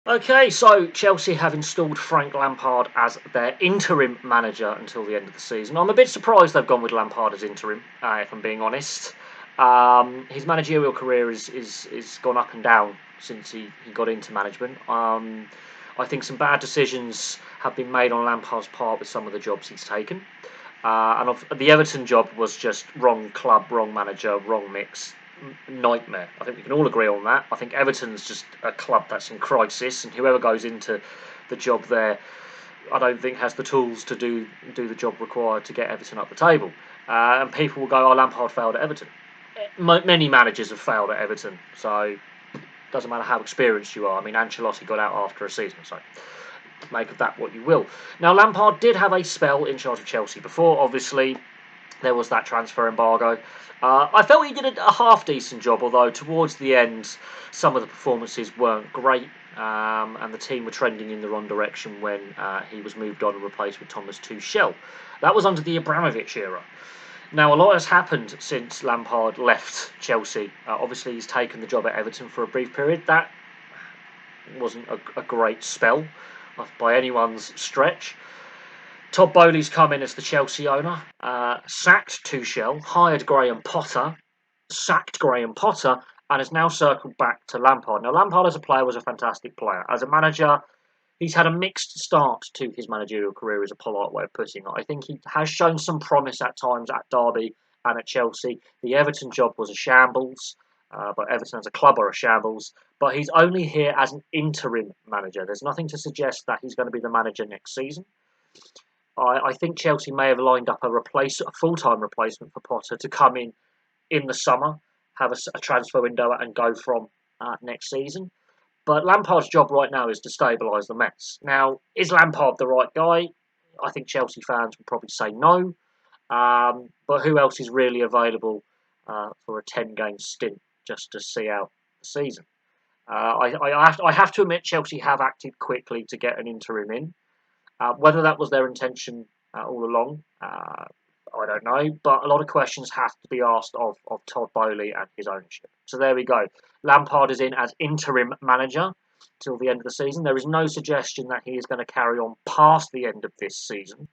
Okay, so Chelsea have installed Frank Lampard as their interim manager until the end of the season. I'm a bit surprised they've gone with Lampard as interim, if I'm being honest. His managerial career is gone up and down since he got into management. I think some bad decisions have been made on Lampard's part with some of the jobs he's taken. The Everton job was just wrong club, wrong manager, wrong mix, nightmare. I think we can all agree on that. I think Everton's just a club that's in crisis, and whoever goes into the job there, I don't think has the tools to do the job required to get Everton up the table. And people will go, "Oh, Lampard failed at Everton." Many managers have failed at Everton, so it doesn't matter how experienced you are. I mean, Ancelotti got out after a season, so make of that what you will. Now, Lampard did have a spell in charge of Chelsea before, obviously. There was that transfer embargo. I felt he did a half-decent job, although towards the end, some of the performances weren't great, and the team were trending in the wrong direction when he was moved on and replaced with Thomas Tuchel. That was under the Abramovich era. Now, a lot has happened since Lampard left Chelsea. Obviously, he's taken the job at Everton for a brief period. That wasn't a great spell by anyone's stretch. Todd Boehly's come in as the Chelsea owner, sacked Tuchel, hired Graham Potter, sacked Graham Potter, and has now circled back to Lampard. Now, Lampard as a player was a fantastic player. As a manager, he's had a mixed start to his managerial career, is a polite way of putting it. I think he has shown some promise at times at Derby and at Chelsea. The Everton job was a shambles, but Everton as a club are a shambles. But he's only here as an interim manager. There's nothing to suggest that he's going to be the manager next season. I think Chelsea may have lined up a full-time replacement for Potter to come in the summer, have a transfer window and go from next season. But Lampard's job right now is to stabilise the mess. Now, is Lampard the right guy? I think Chelsea fans would probably say no. But who else is really available for a 10-game stint just to see out the season? I have to admit Chelsea have acted quickly to get an interim in. Whether that was their intention all along, I don't know. But a lot of questions have to be asked of Todd Boehly and his ownership. So there we go. Lampard is in as interim manager till the end of the season. There is no suggestion that he is going to carry on past the end of this season.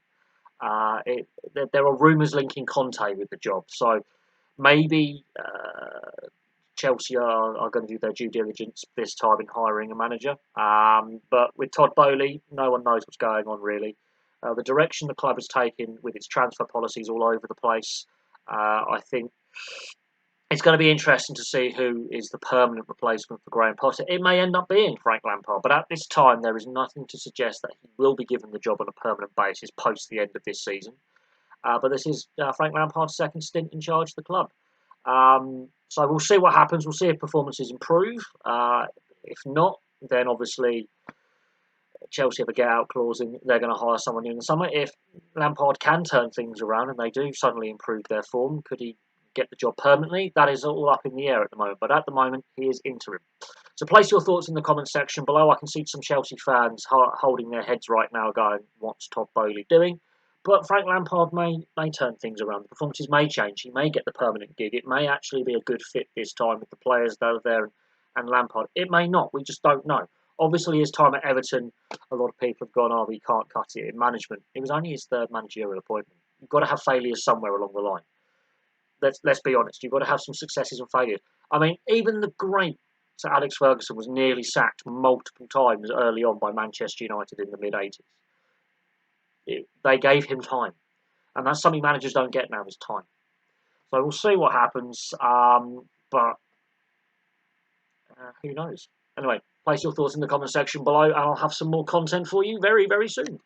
There are rumours linking Conte with the job. So maybe Chelsea are going to do their due diligence this time in hiring a manager. But with Todd Boehly, no one knows what's going on really. The direction the club has taken with its transfer policies all over the place, I think it's going to be interesting to see who is the permanent replacement for Graham Potter. It may end up being Frank Lampard, but at this time there is nothing to suggest that he will be given the job on a permanent basis post the end of this season. But this is Frank Lampard's second stint in charge of the club. So we'll see what happens. We'll see if performances improve. If not, then obviously Chelsea have a get-out clause and they're going to hire someone new in the summer. If Lampard can turn things around and they do suddenly improve their form, could he get the job permanently? That is all up in the air at the moment. But at the moment, he is interim. So place your thoughts in the comments section below. I can see some Chelsea fans holding their heads right now going, what's Todd Boehly doing? But Frank Lampard may turn things around. The performances may change. He may get the permanent gig. It may actually be a good fit this time with the players that are there and Lampard. It may not. We just don't know. Obviously, his time at Everton, a lot of people have gone, oh, we can't cut it in management. It was only his third managerial appointment. You've got to have failures somewhere along the line. Let's be honest. You've got to have some successes and failures. I mean, even the great Sir Alex Ferguson was nearly sacked multiple times early on by Manchester United in the mid-80s. They gave him time. And that's something managers don't get now, is time. So we'll see what happens. But who knows? Anyway, place your thoughts in the comment section below and I'll have some more content for you very, very soon.